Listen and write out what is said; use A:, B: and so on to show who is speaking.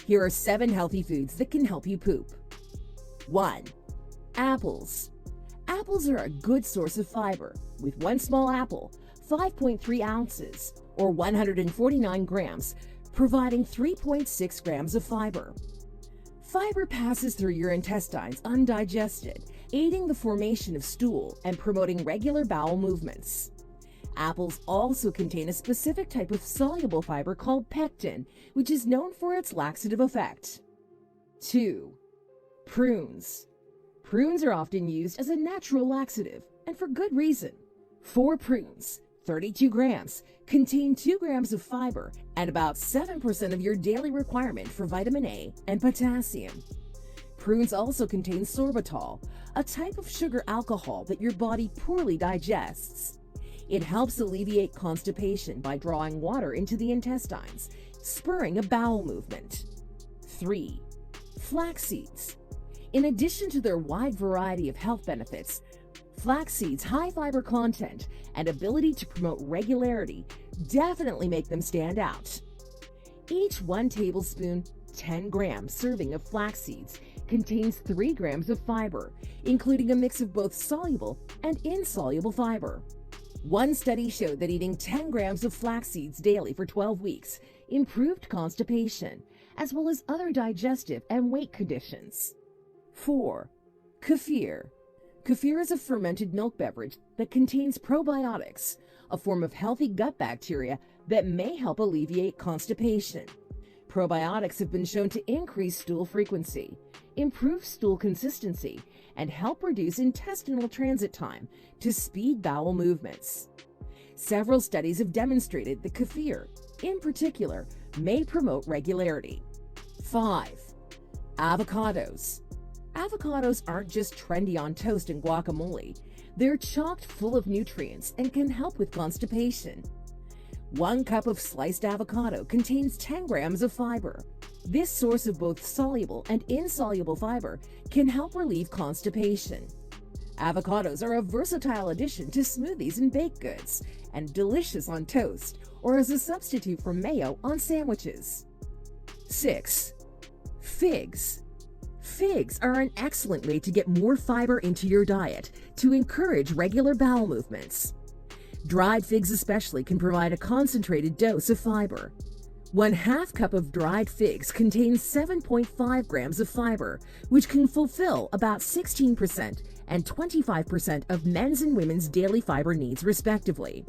A: Here are 7 healthy foods that can help you poop. 1. Apples. Apples are a good source of fiber, with one small apple, 5.3 ounces, or 149 grams, providing 3.6 grams of fiber. Fiber passes through your intestines undigested, aiding the formation of stool and promoting regular bowel movements. Apples also contain a specific type of soluble fiber called pectin, which is known for its laxative effect. 2. Prunes. Prunes are often used as a natural laxative, and for good reason. 4 prunes, 32 grams, contain 2 grams of fiber and about 7% of your daily requirement for vitamin A and potassium. Prunes also contain sorbitol, a type of sugar alcohol that your body poorly digests. It helps alleviate constipation by drawing water into the intestines, spurring a bowel movement. 3. Flax seeds. In addition to their wide variety of health benefits, flax seeds' high fiber content and ability to promote regularity definitely make them stand out. Each 1 tablespoon, 10 gram serving of flax seeds contains 3 grams of fiber, including a mix of both soluble and insoluble fiber. One study showed that eating 10 grams of flax seeds daily for 12 weeks improved constipation, as well as other digestive and weight conditions. 4. Kefir. Kefir is a fermented milk beverage that contains probiotics, a form of healthy gut bacteria that may help alleviate constipation. Probiotics have been shown to increase stool frequency, improve stool consistency, and help reduce intestinal transit time to speed bowel movements. Several studies have demonstrated that kefir, in particular, may promote regularity. 5. Avocados. Avocados aren't just trendy on toast and guacamole. They're chock full of nutrients and can help with constipation. 1 cup of sliced avocado contains 10 grams of fiber. This source of both soluble and insoluble fiber can help relieve constipation. Avocados are a versatile addition to smoothies and baked goods, and delicious on toast or as a substitute for mayo on sandwiches. 6. Figs. Figs are an excellent way to get more fiber into your diet to encourage regular bowel movements. Dried figs especially can provide a concentrated dose of fiber. 1/2 cup of dried figs contains 7.5 grams of fiber, which can fulfill about 16% and 25% of men's and women's daily fiber needs respectively.